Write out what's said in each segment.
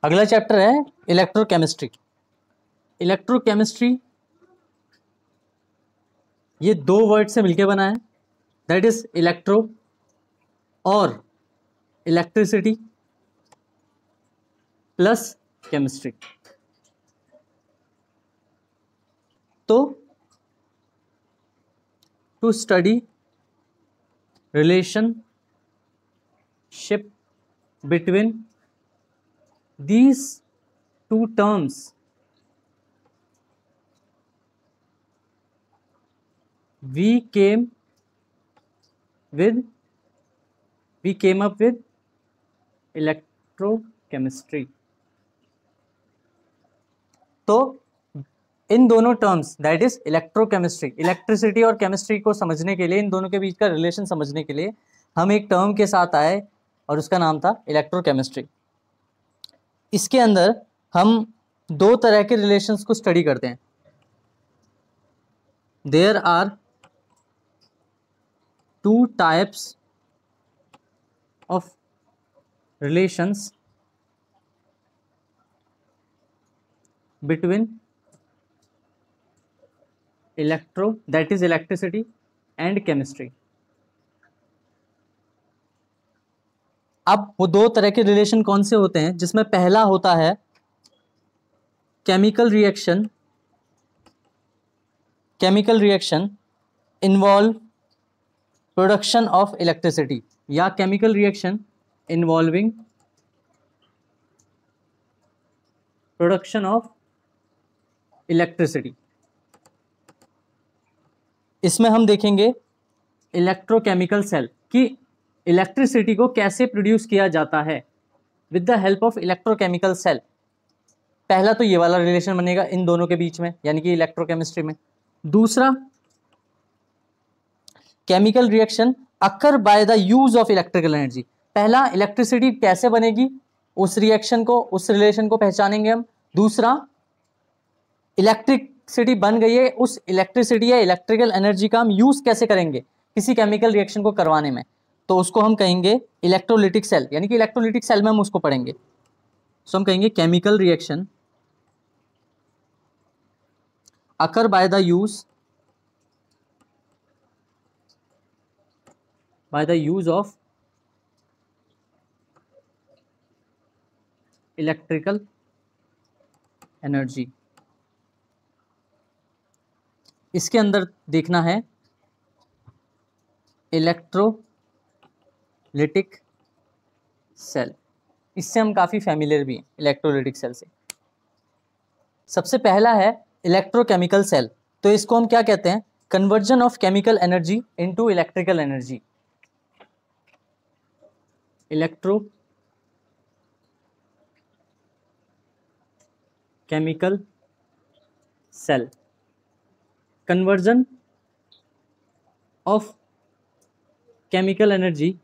अगला चैप्टर है electrochemistry. Electrochemistry ये दो वर्ड से मिलके बना है, दैट इज इलेक्ट्रो और इलेक्ट्रिसिटी प्लस केमिस्ट्री। तो to study relationship between these two terms we came up with electrochemistry। तो इन दोनों terms that is electrochemistry, electricity और केमिस्ट्री को समझने के लिए, इन दोनों के बीच का रिलेशन समझने के लिए हम एक टर्म के साथ आए और उसका नाम था इलेक्ट्रोकेमिस्ट्री। इसके अंदर हम दो तरह के रिलेशंस को स्टडी करते हैं। There are two types of relations between electro that is electricity and chemistry. अब वो दो तरह के रिलेशन कौन से होते हैं, जिसमें पहला होता है chemical reaction involve production of electricity, या chemical reaction involving production of electricity. इसमें हम देखेंगे इलेक्ट्रोकेमिकल सेल की इलेक्ट्रिसिटी को कैसे प्रोड्यूस किया जाता है with the help of electrochemical cell. पहला तो ये वाला रिलेशन बनेगा इन दोनों के बीच में, यानी कि इलेक्ट्रोकेमिस्ट्री में। दूसरा, chemical reaction occur by the use of electrical energy. पहला, इलेक्ट्रिसिटी कैसे बनेगी, उस रिएक्शन को, उस रिलेशन को पहचानेंगे हम। दूसरा, इलेक्ट्रिसिटी बन गई है, उस इलेक्ट्रिसिटी या इलेक्ट्रिकल एनर्जी का हम यूज कैसे करेंगे किसी केमिकल रिएक्शन को करवाने में, तो उसको हम कहेंगे इलेक्ट्रोलिटिक सेल, यानी कि इलेक्ट्रोलिटिक सेल में हम उसको पढ़ेंगे। सो हम कहेंगे chemical reaction occur by the use of electrical energy. इसके अंदर देखना है इलेक्ट्रोलिटिक सेल, इससे हम काफ़ी फैमिलियर भी हैं इलेक्ट्रोलिटिक सेल से। सबसे पहला है इलेक्ट्रोकेमिकल सेल। तो इसको हम क्या कहते हैं, conversion of chemical energy into electrical energy. Electrochemical cell, conversion of chemical energy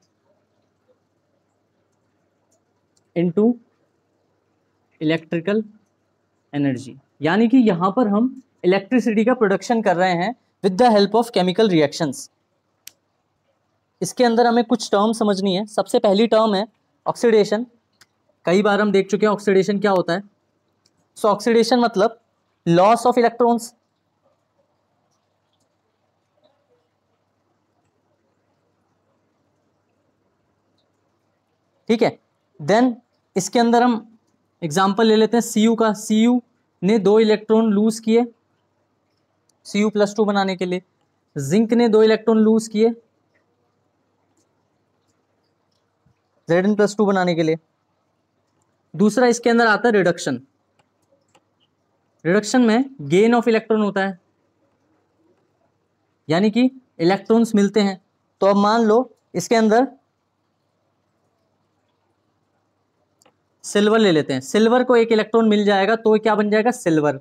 into electrical energy, यानी कि यहां पर हम इलेक्ट्रिसिटी का प्रोडक्शन कर रहे हैं with the help of chemical reactions. इसके अंदर हमें कुछ टर्म समझनी है। सबसे पहली टर्म है ऑक्सीडेशन। कई बार हम देख चुके हैं ऑक्सीडेशन क्या होता है। सो ऑक्सीडेशन मतलब लॉस ऑफ इलेक्ट्रॉन्स। ठीक है, देन इसके अंदर हम एग्जाम्पल ले लेते हैं Cu का। Cu ने 2 इलेक्ट्रॉन लूज किए Cu+2 बनाने के लिए। जिंक ने 2 इलेक्ट्रॉन लूज किए Zn+2 बनाने के लिए। दूसरा इसके अंदर आता है रिडक्शन। रिडक्शन में गेन ऑफ इलेक्ट्रॉन होता है, यानी कि इलेक्ट्रॉन्स मिलते हैं। तो अब मान लो इसके अंदर सिल्वर ले लेते हैं। सिल्वर को 1 इलेक्ट्रॉन मिल जाएगा तो क्या बन जाएगा, सिल्वर।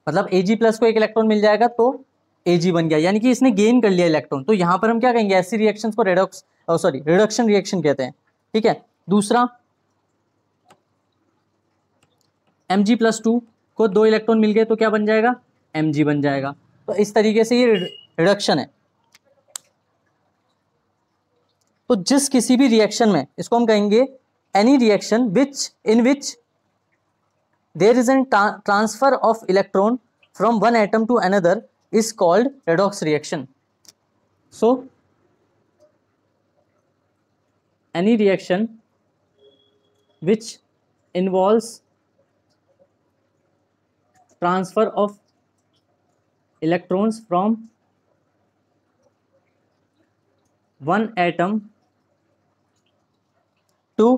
मतलब Ag+ को 1 इलेक्ट्रॉन मिल जाएगा तो Ag बन गया, यानी कि इसने गेन कर लिया इलेक्ट्रॉन। तो यहां पर हम क्या कहेंगे, ऐसी रिएक्शंस को रिडक्शन रिएक्शन कहते हैं। ठीक है। दूसरा, Mg+2 को 2 इलेक्ट्रॉन मिल गए तो क्या बन जाएगा, Mg बन जाएगा। तो इस तरीके से ये रिडक्शन है। तो जिस किसी भी रिएक्शन में, इसको हम कहेंगे any reaction in which there is a transfer of electron from one atom to another is called redox reaction. So any reaction which involves transfer of electrons from one atom to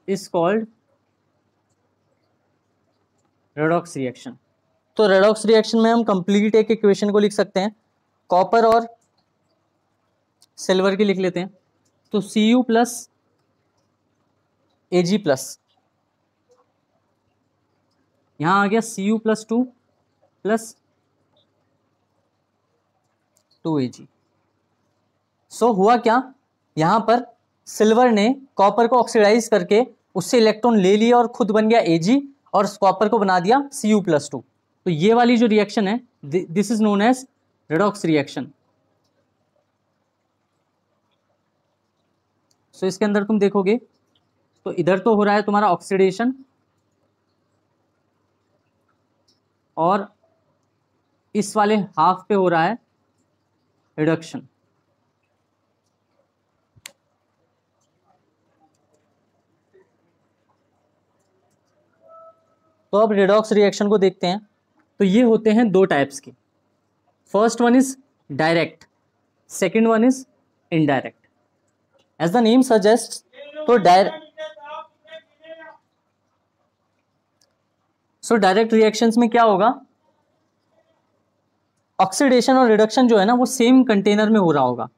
is called redox reaction. तो redox reaction में हम complete एक equation को लिख सकते हैं, copper और silver की लिख लेते हैं. तो Cu प्लस Ag प्लस, यहां आ गया Cu प्लस 2 प्लस 2Ag. सो हुआ क्या, यहां पर सिल्वर ने कॉपर को ऑक्सीडाइज करके उससे इलेक्ट्रॉन ले लिया और खुद बन गया Ag और कॉपर को बना दिया Cu प्लस 2. तो ये वाली जो रिएक्शन है this is known as redox reaction. So इसके अंदर तुम देखोगे तो इधर तो हो रहा है तुम्हारा ऑक्सीडेशन और इस वाले हाफ पे हो रहा है रिडक्शन. तो अब रेडॉक्स रिएक्शन को देखते हैं. तो ये होते हैं दो टाइप्स के. First one is direct, second one is indirect. As the name suggest, तो डायरेक्ट रिएक्शंस में क्या होगा, ऑक्सीडेशन और रिडक्शन जो है ना वो सेम कंटेनर में हो रहा होगा.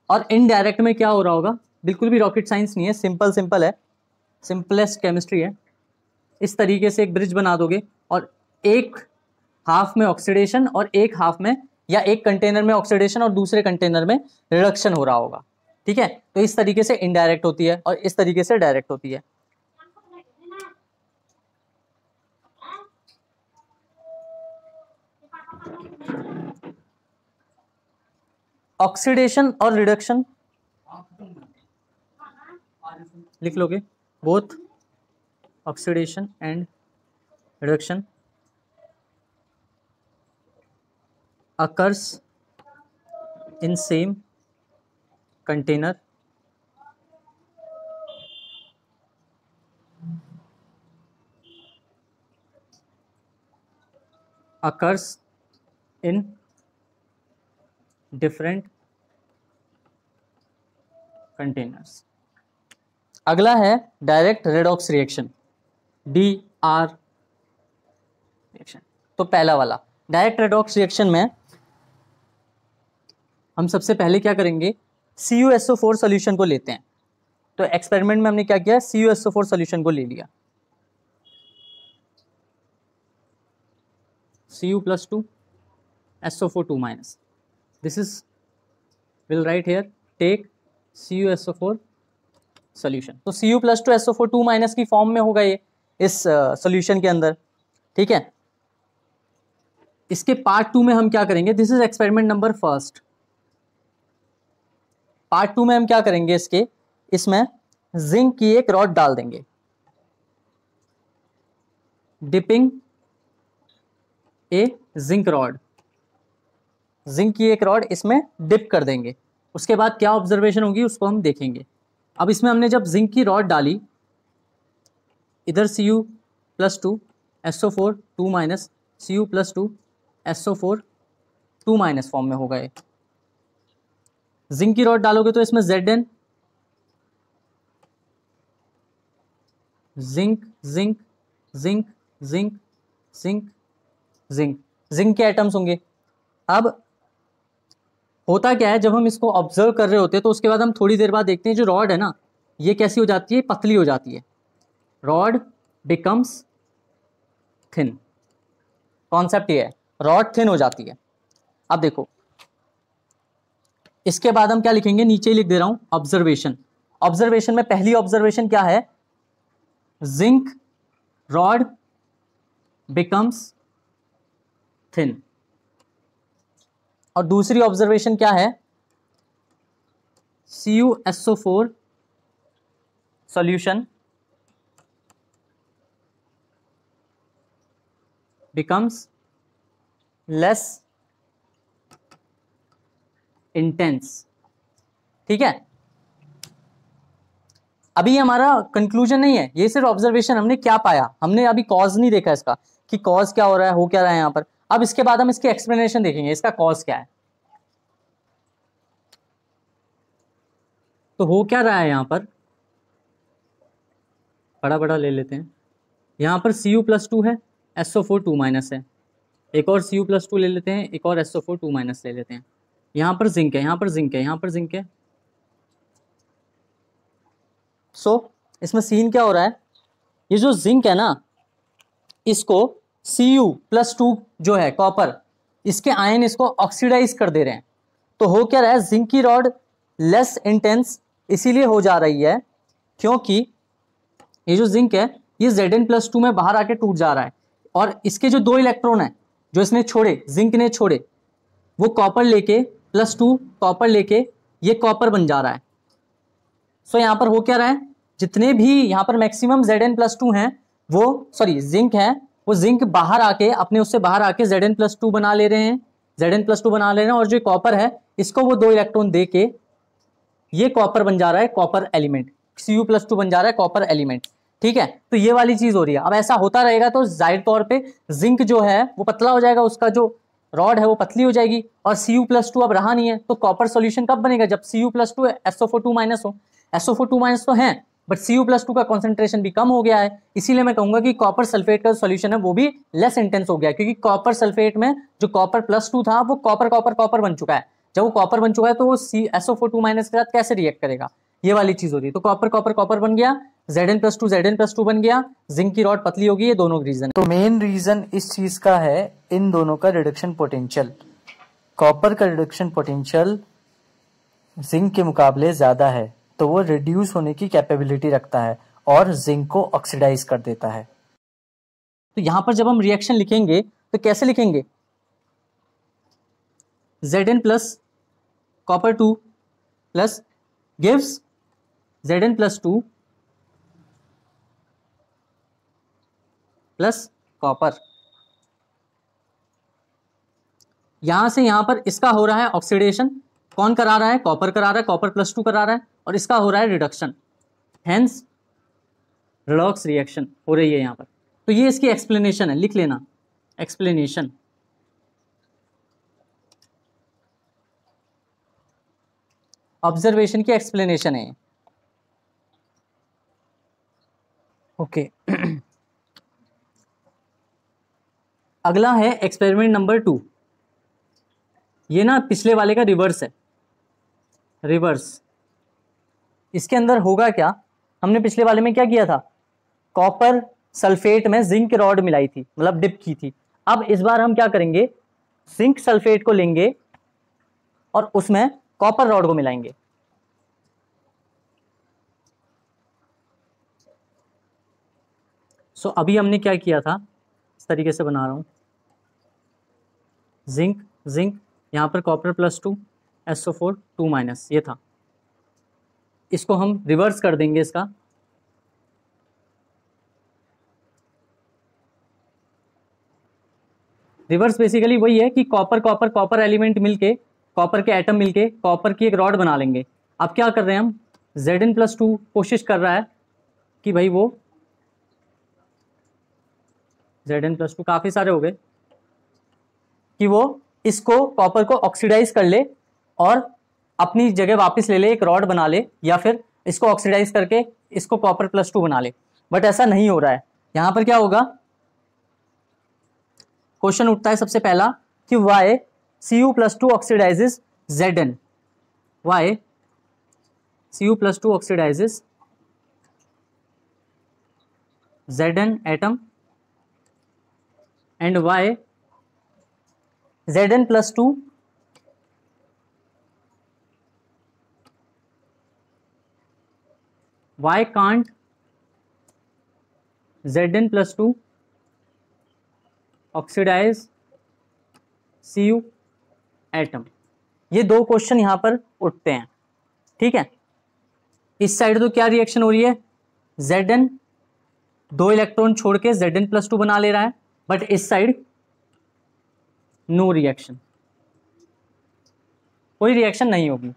और इनडायरेक्ट में क्या हो रहा होगा, बिल्कुल भी रॉकेट साइंस नहीं है, सिंपल है, सिंपलेस्ट केमिस्ट्री है. इस तरीके से एक ब्रिज बना दोगे और एक हाफ में ऑक्सीडेशन और एक हाफ में, या एक कंटेनर में ऑक्सीडेशन और दूसरे कंटेनर में रिडक्शन हो रहा होगा. ठीक है, तो इस तरीके से इनडायरेक्ट होती है और इस तरीके से डायरेक्ट होती है. ऑक्सीडेशन और रिडक्शन लिख लोगे, both oxidation and reduction occurs in same container occurs in different containers. अगला है direct redox reaction, DR reaction. तो पहला वाला डायरेक्ट रेडॉक्स रिएक्शन में हम सबसे पहले क्या करेंगे, CuSO4 सॉल्यूशन को लेते हैं. तो एक्सपेरिमेंट में हमने क्या किया, CuSO4 सॉल्यूशन को ले लिया. Cu plus 2 SO4 2 minus. This is, will write here, take CuSO4 solution. तो Cu plus 2 SO4 2 minus की फॉर्म में होगा ये इस सॉल्यूशन के अंदर. ठीक है, इसके पार्ट 2 में हम क्या करेंगे, this is experiment number first. Part 2 में हम क्या करेंगे, इसमें जिंक की एक रॉड डाल देंगे, डिपिंग ए जिंक रॉड. जिंक की एक रॉड इसमें डिप कर देंगे. उसके बाद क्या ऑब्जर्वेशन होगी उसको हम देखेंगे. अब इसमें हमने जब जिंक की रॉड डाली, इधर Cu plus 2 SO4 2 minus, Cu plus 2 SO4 2 minus form में होगा ये. जिंक की रॉड डालोगे तो इसमें Zn, zinc zinc zinc zinc zinc zinc, zinc के एटम्स होंगे. अब होता क्या है, जब हम इसको ऑब्जर्व कर रहे होते हैं तो उसके बाद हम थोड़ी देर बाद देखते हैं जो रॉड है ना ये कैसी हो जाती है, पतली हो जाती है. Rod becomes thin. कॉन्सेप्ट ये है, रॉड थिन हो जाती है. अब देखो इसके बाद हम क्या लिखेंगे, नीचे ही लिख दे रहा हूं, ऑब्जर्वेशन. ऑब्जर्वेशन में पहली ऑब्जर्वेशन क्या है, जिंक रॉड बिकम्स थिन. और दूसरी ऑब्जर्वेशन क्या है, CuSO4 solution becomes less intense. ठीक है, अभी ये हमारा कंक्लूजन नहीं है, ये सिर्फ ऑब्जर्वेशन, हमने क्या पाया, हमने अभी कॉज नहीं देखा इसका कि कॉज क्या हो रहा है, हो क्या रहा है यहाँ पर। अब इसके बाद हम इसकी एक्सप्लेनेशन देखेंगे, इसका कॉज क्या है। तो हो क्या रहा है यहाँ पर, बड़ा बड़ा ले लेते हैं। यहाँ पर Cu+2 है, SO4 2- है, एक और Cu+2 ले लेते हैं, एक और SO4 2- ले लेते हैं। यहाँ पर जिंक है, यहाँ पर जिंक है, यहाँ पर जिंक है। सो इसमें सीन क्या हो रहा है, ये जो जिंक है ना, इसको Cu+2 जो है कॉपर, इसके आयन इसको ऑक्सीडाइज कर दे रहे हैं। तो हो क्या रहा है, जिंक की रॉड लेस इंटेंस इसीलिए हो जा रही है क्योंकि ये जो जिंक है ये Zn+2 में बाहर आके टूट जा रहा है, और इसके जो 2 इलेक्ट्रॉन है जो इसने छोड़े, जिंक ने छोड़े, वो कॉपर लेके +2 कॉपर लेके ये कॉपर बन जा रहा है। सो यहाँ पर हो क्या रहा है, जितने भी यहाँ पर मैक्सिमम Zn+2 हैं वो, सॉरी जिंक है, वो जिंक बाहर आके अपने उससे बाहर आके Zn+2 बना ले रहे हैं, Zn+2 बना ले रहे हैं, और जो कॉपर है इसको वो 2 इलेक्ट्रॉन दे के ये कॉपर बन जा रहा है, कॉपर एलिमेंट, Cu+2 बन जा रहा है कॉपर एलिमेंट। ठीक है, तो ये वाली चीज हो रही है। अब ऐसा होता रहेगा तो जाहिर तौर पे जिंक जो है वो पतला हो जाएगा, उसका जो रॉड है वो पतली हो जाएगी, और Cu+2 अब रहा नहीं है, तो कॉपर सॉल्यूशन कब बनेगा, जब Cu+2 SO4 2- हो। SO4 2- तो है, बट Cu+2 का कॉन्सेंट्रेशन भी कम हो गया है, इसीलिए मैं कहूंगा कि कॉपर सल्फेट का सॉल्यूशन है वो भी लेस इंटेंस हो गया, क्योंकि कॉपर सल्फेट में जो कॉपर+2 था वो कॉपर कॉपर कॉपर बन चुका है। जब वो कॉपर बन चुका है तो वो SO4 2- के साथ कैसे रिएक्ट करेगा, ये वाली चीज हो रही है। तो कॉपर कॉपर कॉपर बन गया, Zn+2 बन गया, जिंक की रॉड पतली होगी, ये दोनों रीजन। तो मेन रीजन इस चीज का है इन दोनों का रिडक्शन पोटेंशियल। कॉपर का रिडक्शन पोटेंशियल जिंक के मुकाबले ज्यादा है, तो वो रिड्यूस होने की कैपेबिलिटी रखता है और जिंक को ऑक्सीडाइज कर देता है। तो यहां पर जब हम रिएक्शन लिखेंगे तो कैसे लिखेंगे, Zn plus copper 2 plus gives Zn+2 plus copper. यहां से यहां पर इसका हो रहा है ऑक्सीडेशन, कौन करा रहा है, कॉपर करा रहा है, कॉपर+2 करा रहा है, और इसका हो रहा है रिडक्शन, हेंस रिडॉक्स रिएक्शन हो रही है यहां पर। तो ये इसकी एक्सप्लेनेशन है, लिख लेना एक्सप्लेनेशन। ऑब्जर्वेशन की एक्सप्लेनेशन है। ओके अगला है एक्सपेरिमेंट नंबर 2। ये ना पिछले वाले का रिवर्स है, रिवर्स। इसके अंदर होगा क्या, हमने पिछले वाले में क्या किया था, कॉपर सल्फेट में जिंक रॉड मिलाई थी, मतलब डिप की थी। अब इस बार हम क्या करेंगे, जिंक सल्फेट को लेंगे और उसमें कॉपर रॉड को मिलाएंगे। सो अभी हमने क्या किया था, इस तरीके से बना रहा हूं, जिंक जिंक, यहां पर कॉपर+2 SO4 2- ये था। इसको हम रिवर्स कर देंगे, इसका रिवर्स बेसिकली वही है कि कॉपर कॉपर कॉपर एलिमेंट मिलके, कॉपर के एटम मिलके कॉपर की एक रॉड बना लेंगे। अब क्या कर रहे हैं हम, Zn+2 कोशिश कर रहा है कि भाई वो Zn+2 काफी सारे हो गए, कि वो इसको कॉपर को ऑक्सीडाइज कर ले और अपनी जगह वापस ले ले, एक रॉड बना ले, या फिर इसको ऑक्सीडाइज करके इसको कॉपर+2 बना ले। बट ऐसा नहीं हो रहा है। यहां पर क्या होगा, क्वेश्चन उठता है सबसे पहला कि why Cu+2 oxidises Zn, why Cu+2 oxidises Zn atom, and why Zn+2 why can't Zn+2 oxidize Cu atom. ये दो क्वेश्चन यहां पर उठते हैं, ठीक है। इस साइड तो क्या रिएक्शन हो रही है, Zn 2 इलेक्ट्रॉन छोड़ के Zn+2 बना ले रहा है, बट इस साइड नो रिएक्शन, कोई रिएक्शन नहीं होगी,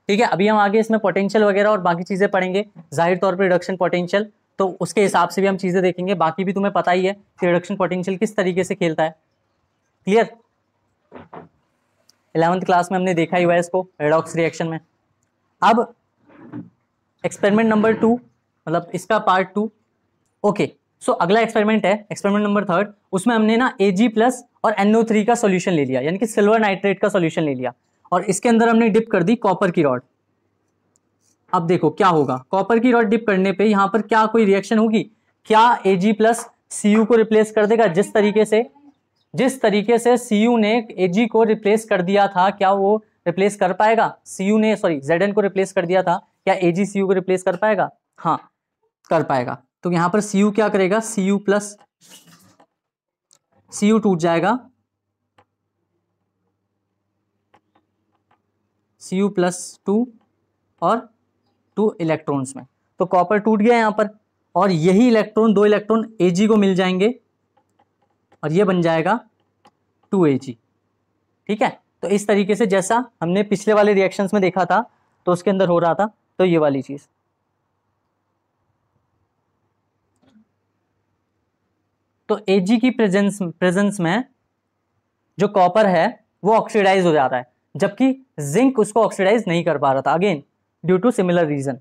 ठीक है। अभी हम आगे इसमें पोटेंशियल वगैरह और बाकी चीजें पढ़ेंगे, जाहिर तौर पर रिडक्शन पोटेंशियल, तो उसके हिसाब से भी हम चीजें देखेंगे। बाकी भी तुम्हें पता ही है कि रिडक्शन पोटेंशियल किस तरीके से खेलता है, क्लियर। 11th क्लास में हमने देखा ही हुआ है इसको रेडॉक्स रिएक्शन में। अब एक्सपेरिमेंट नंबर 2, मतलब इसका पार्ट 2, ओके। सो अगला एक्सपेरिमेंट है एक्सपेरिमेंट नंबर 3, उसमें हमने ना Ag+ और NO3 का सॉल्यूशन ले लिया, यानी कि सिल्वर नाइट्रेट का सॉल्यूशन ले लिया, और इसके अंदर हमने डिप कर दी कॉपर की रॉड। अब देखो क्या होगा, कॉपर की रॉड डिप करने पे यहां पर क्या कोई रिएक्शन होगी, क्या Ag+ Cu को रिप्लेस कर देगा, जिस तरीके से Cu ने Ag को रिप्लेस कर दिया था, क्या वो रिप्लेस कर पाएगा, Zn को रिप्लेस कर दिया था, क्या Ag Cu को रिप्लेस कर पाएगा, हाँ कर पाएगा। तो यहां पर Cu क्या करेगा, Cu टूट जाएगा, Cu+2 और 2 इलेक्ट्रॉन्स में, तो कॉपर टूट गया यहां पर, और यही इलेक्ट्रॉन 2 इलेक्ट्रॉन Ag को मिल जाएंगे और ये बन जाएगा 2Ag, ठीक है। तो इस तरीके से जैसा हमने पिछले वाले रिएक्शंस में देखा था तो उसके अंदर हो रहा था, तो ये वाली चीज। तो Ag की प्रेजेंस में जो कॉपर है वो ऑक्सीडाइज हो जाता है, जबकि जिंक उसको ऑक्सीडाइज नहीं कर पा रहा था, again due to similar reason.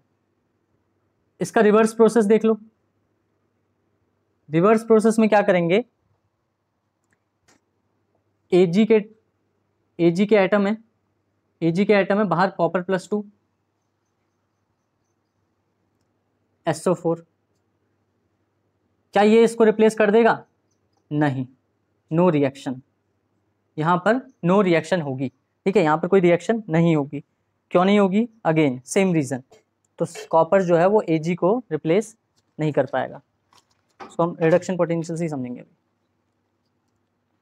इसका रिवर्स प्रोसेस देख लो। रिवर्स प्रोसेस में क्या करेंगे, Ag के एटम है, बाहर copper+2 SO4, क्या ये इसको रिप्लेस कर देगा, नहीं, नो रिएक्शन, यहां पर नो रिएक्शन होगी, ठीक है। यहां पर कोई रिएक्शन नहीं होगी, क्यों नहीं होगी, अगेन सेम रीजन, तो कॉपर जो है वो Ag को रिप्लेस नहीं कर पाएगा। इसको हम रिडक्शन पोटेंशियल से ही समझेंगे।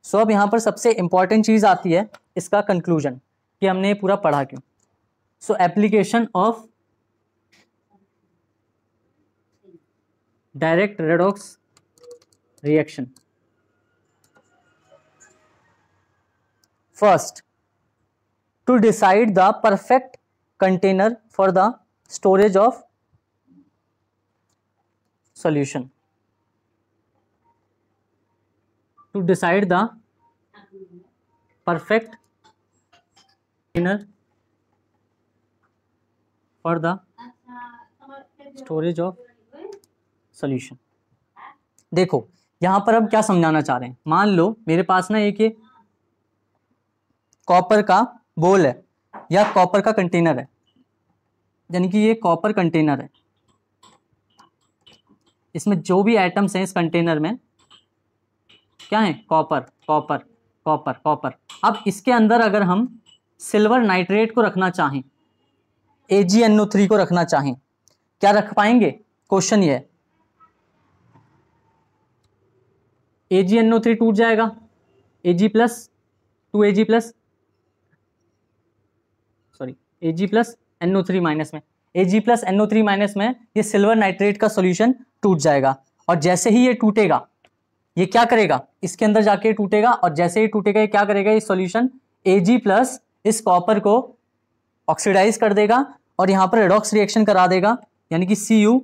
सो अब यहां पर सबसे इंपॉर्टेंट चीज आती है इसका कंक्लूजन, कि हमने पूरा पढ़ा क्यों। So application of direct redox reaction. First, to decide the perfect container for the storage of solution, to decide the perfect container for the storage of solution। देखो यहां पर अब क्या समझाना चाह रहे हैं, मान लो मेरे पास ना एक ये कॉपर का बोल है या कॉपर का कंटेनर है, यानी कि ये कॉपर कंटेनर है, इसमें जो भी एटम्स हैं इस कंटेनर में क्या है, कॉपर कॉपर कॉपर कॉपर। अब इसके अंदर अगर हम सिल्वर नाइट्रेट को रखना चाहें, AgNO3 को रखना चाहें, क्या रख पाएंगे, क्वेश्चन ये है। AgNO3 टूट जाएगा, Ag+ 2Ag+ Ag+NO3- में, Ag+NO3- में ये सिल्वर नाइट्रेट का सॉल्यूशन टूट जाएगा, और जैसे ही ये टूटेगा ये क्या करेगा, इसके अंदर जाके टूटेगा, और जैसे ही टूटेगा ये क्या करेगा, ये सॉल्यूशन Ag+ इस कॉपर को ऑक्सीडाइज कर देगा और यहां पर रेडॉक्स रिएक्शन करा देगा, यानी कि Cu+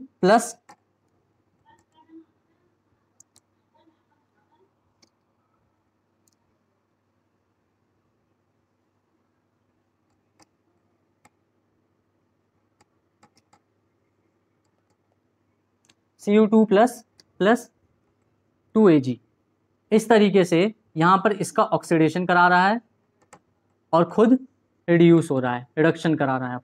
Cu2+ 2Ag। इस तरीके से यहां पर इसका ऑक्सीडेशन करा रहा है और खुद रिड्यूस हो रहा है, रिडक्शन करा रहा है,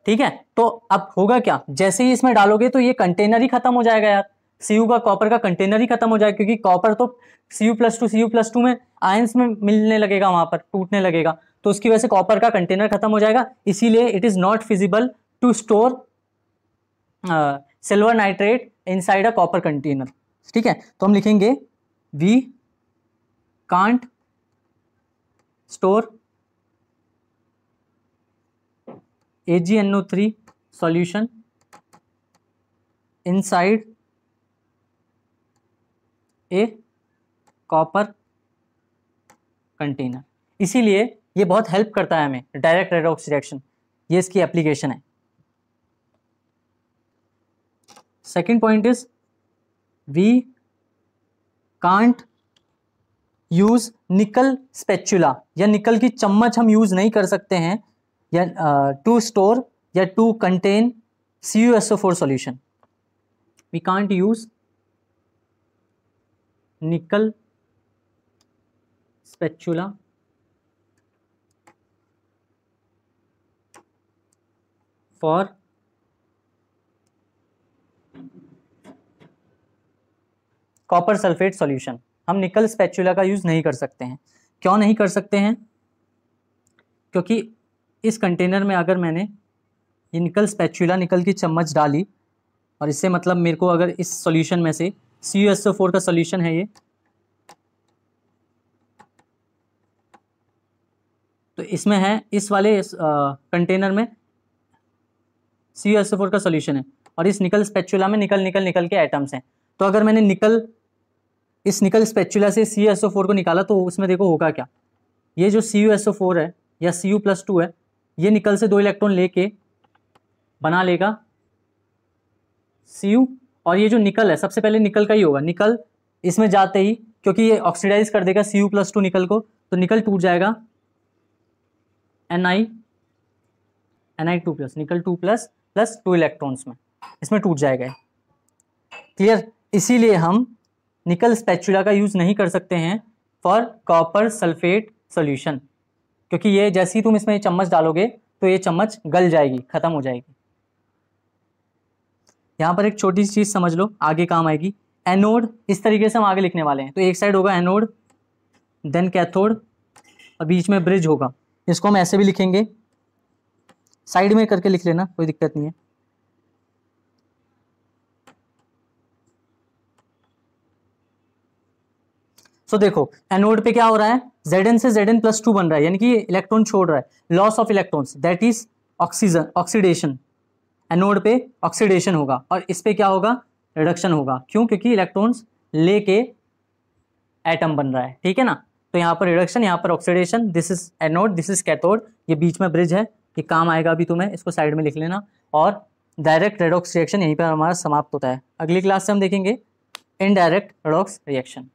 ठीक है। तो अब होगा क्या, जैसे ही इसमें डालोगे तो ये कंटेनर ही खत्म हो जाएगा यार, Cu का कॉपर का कंटेनर ही खत्म हो जाएगा, क्योंकि कॉपर तो Cu+2 में आयंस में मिलने लगेगा, वहां पर टूटने लगेगा, तो उसकी वजह से कॉपर का कंटेनर खत्म हो जाएगा। इसीलिए it is not feasible to store silver nitrate inside a copper container, ठीक है। तो हम लिखेंगे we can't store AgNO3 solution inside a copper container। इसीलिए ये बहुत हेल्प करता है हमें, डायरेक्ट रेडॉक्स रिएक्शन, ये इसकी एप्लीकेशन है। Second point is we can't use nickel spatula, या निकल की चम्मच हम यूज नहीं कर सकते हैं या टू स्टोर या to contain CuSO4 solution. We can't use nickel spatula for copper sulphate solution. हम निकल स्पेचुला का यूज नहीं कर सकते हैं। क्यों नहीं कर सकते हैं? क्योंकि इस कंटेनर में अगर मैंने ये निकल स्पेचुला, निकल की चम्मच डाली, और इससे मतलब मेरे को अगर इस सॉल्यूशन में से CuSO4 का सॉल्यूशन है ये, तो इसमें है, इस वाले कंटेनर में CuSO4 का सॉल्यूशन है, और इस निकल स्पेचुला में निकल निकल निकल के एटम्स हैं। तो अगर मैंने इस निकल स्पेचुला से CuSO4 को निकाला, तो उसमें देखो होगा क्या, ये जो CuSO4 है या Cu+2 है, ये निकल से 2 इलेक्ट्रॉन लेके बना लेगा Cu, और ये जो निकल है सबसे पहले निकल का ही होगा। निकल इसमें जाते ही, क्योंकि ये ऑक्सीडाइज कर देगा Cu+2 निकल को, तो निकल टूट जाएगा Ni2+, निकल 2+ प्लस 2 इलेक्ट्रॉन्स में इसमें टूट जाएगा। क्लियर? इसीलिए हम निकल स्पेचुला का यूज नहीं कर सकते हैं फॉर कॉपर सल्फेट सॉल्यूशन, क्योंकि ये जैसे ही तुम इसमें चम्मच डालोगे तो ये चम्मच गल जाएगी, खत्म हो जाएगी। यहाँ पर एक छोटी सी चीज समझ लो, आगे काम आएगी। एनोड इस तरीके से हम आगे लिखने वाले हैं, तो एक साइड होगा एनोड, देन कैथोड, और बीच में ब्रिज होगा। इसको हम ऐसे भी लिखेंगे, साइड में करके लिख लेना, कोई दिक्कत नहीं है। सो देखो एनोड पे क्या हो रहा है, Zn से Zn+2 बन रहा है, यानी कि इलेक्ट्रॉन छोड़ रहा है, loss of electrons, that is oxidation. Anode पे ऑक्सीडेशन होगा, और इस पे क्या होगा, रिडक्शन होगा। क्यों? क्योंकि इलेक्ट्रॉन्स लेके एटम बन रहा है, ठीक है ना। तो यहाँ पर रिडक्शन, यहाँ पर oxidation. This is anode, this is cathode, ये बीच में ब्रिज है, ये काम आएगा अभी तुम्हें, इसको साइड में लिख लेना। और डायरेक्ट रेडॉक्स रिएक्शन यहीं पर हमारा समाप्त होता है। अगली क्लास से हम देखेंगे इनडायरेक्ट रेडॉक्स रिएक्शन।